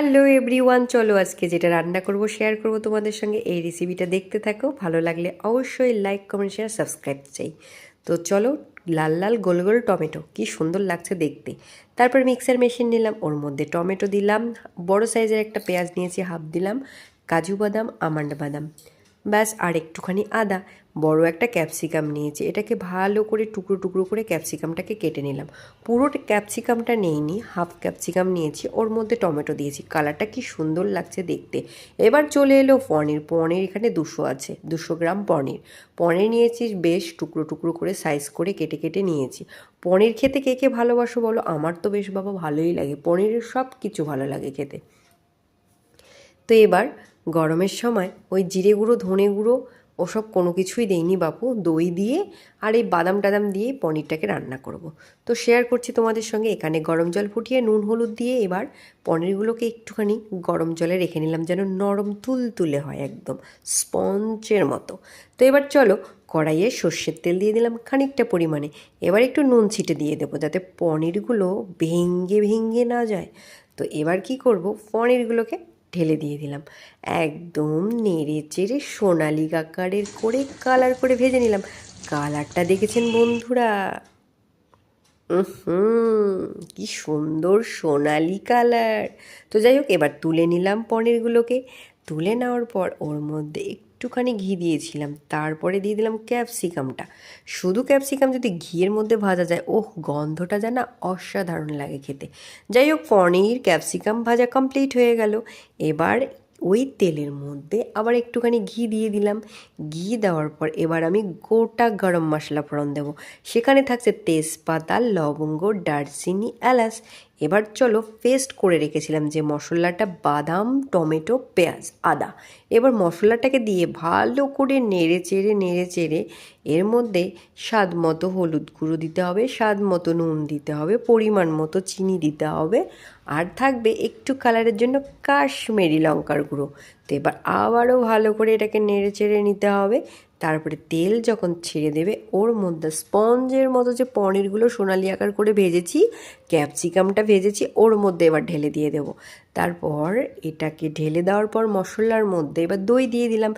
Hello everyone, চলো আজকে যেটা রান্না করব শেয়ার করব তোমাদের সঙ্গে। এই রেসিপিটা দেখতে থাকো, ভালো লাগলে অবশ্যই লাইক কমেন্ট শেয়ার সাবস্ক্রাইব চাই। তো চলো, লাল লাল গোল গোল টমেটো কি সুন্দর লাগছে দেখতে। তারপর মিক্সার মেশিন নিলাম, ওর মধ্যে টমেটো দিলাম, বড় সাইজের একটা পেঁয়াজ নিয়েছি হাফ দিলাম, কাজু বাদাম আমন্ড বাদাম, ব্যাস আর একটুখানি আদা, বড় একটা ক্যাপসিকাম নিয়েছি, এটাকে ভালো করে টুকরো টুকরো করে ক্যাপসিকামটাকে কেটে নিলাম। পুরো ক্যাপসিকামটা নেইনি, হাফ ক্যাপসিকাম নিয়েছি, ওর মধ্যে টমেটো দিয়েছি, কালারটা কি সুন্দর লাগছে দেখতে। এবার চলে এলো পনির। পনির এখানে 200 আছে, 200 গ্রাম পনির। পনির নিয়েছি বেশ টুকরো টুকরো করে সাইজ করে কেটে কেটে নিয়েছি। পনির খেতে কে কে ভালোবাসো বলো? আমার তো বেশ বাবা ভালোই লাগে, পনিরের সব কিছু ভালো লাগে খেতে। তো এবার গরমের সময় ওই জিরে গুঁড়ো ধনে গুঁড়ো ওসব কোনো কিছুই দেইনি বাপু, দই দিয়ে আর এই বাদাম টাদাম দিয়েই পনিরটাকে রান্না করব। তো শেয়ার করছি তোমাদের সঙ্গে। এখানে গরম জল ফুটিয়ে নুন হলুদ দিয়ে এবার পনিরগুলোকে একটুখানি গরম জলে রেখে নিলাম, যেন নরম তুলতুলে হয়, একদম স্পঞ্জের মতো। তো এবার চলো, কড়াইয়ে সর্ষের তেল দিয়ে দিলাম খানিকটা পরিমাণে। এবার একটু নুন ছিটে দিয়ে দেবো যাতে পনিরগুলো ভেঙে ভেঙে না যায়। তো এবার কি করব, পনিরগুলোকে ঢেলে দিয়ে দিলাম, একদম নেড়ে চেড়ে সোনালি আকারের করে কালার করে ভেজে নিলাম। কালারটা দেখেছেন বন্ধুরা? কি সুন্দর সোনালি কালার। তো যাই হোক, এবার তুলে নিলাম পনিরগুলোকে। তুলে নেওয়ার পর ওর মধ্যে একটুখানি ঘি দিয়েছিলাম, তারপরে দিয়ে দিলাম ক্যাপসিকামটা। শুধু ক্যাপসিকাম যদি ঘিয়ের মধ্যে ভাজা যায়, ওহ গন্ধটা যেন অসাধারণ লাগে খেতে। যাই হোক, পনির ক্যাপসিকাম ভাজা কমপ্লিট হয়ে গেল। এবার ওই তেলের মধ্যে আবার একটুখানি ঘি দিয়ে দিলাম। ঘি দেওয়ার পর এবার আমি গোটা গরম মশলা ফোড়ন দেবো। সেখানে থাকছে তেজপাতা, লবঙ্গ, দারচিনি, এলাচ। এবার চলো, পেস্ট করে রেখেছিলাম যে মশলাটা, বাদাম, টমেটো, পেঁয়াজ, আদা, এবার মশলাটাকে দিয়ে ভালো করে নেড়ে চেড়ে এর মধ্যে স্বাদ মতো হলুদ গুঁড়ো দিতে হবে, স্বাদ মতো নুন দিতে হবে, পরিমাণ মতো চিনি দিতে হবে, আর থাকবে একটু কালারের জন্য কাশ্মীরি লঙ্কার গুঁড়ো। তো এবার আবারও ভালো করে এটাকে নেড়ে চেড়ে নিতে হবে। তারপরে তেল যখন ছেড়ে দেবে, ওর মধ্যে স্পঞ্জের মতো যে পনিরগুলো সোনালি আকার করে ভেজেছি, ক্যাপসিকামটা ভেজেছি, ওর মধ্যে এবার ঢেলে দিয়ে দেবো। তারপর এটাকে ঢেলে দেওয়ার পর মশলার মধ্যে এবার দই দিয়ে দিলাম।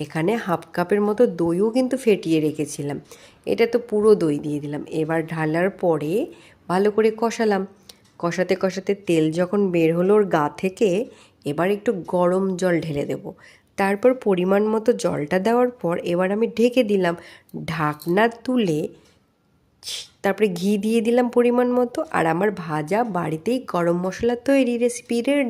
এখানে হাফ কাপের মতো দইও কিন্তু ফেটিয়ে রেখেছিলাম, এটা তো পুরো দই দিয়ে দিলাম। এবার ঢালার পরে ভালো করে কষালাম। কষাতে কষাতে তেল যখন বের হলো ওর গা থেকে, এবার একটু গরম জল ঢেলে দেব। তারপর পরিমাণ মতো জলটা দেওয়ার পর এবার আমি ঢেকে দিলাম। ঢাকনা তুলে তারপরে ঘি দিয়ে দিলাম পরিমাণ মতো, আর আমার ভাজা বাড়িতেই গরম মশলা তৈরি, রেসিপি রেডি।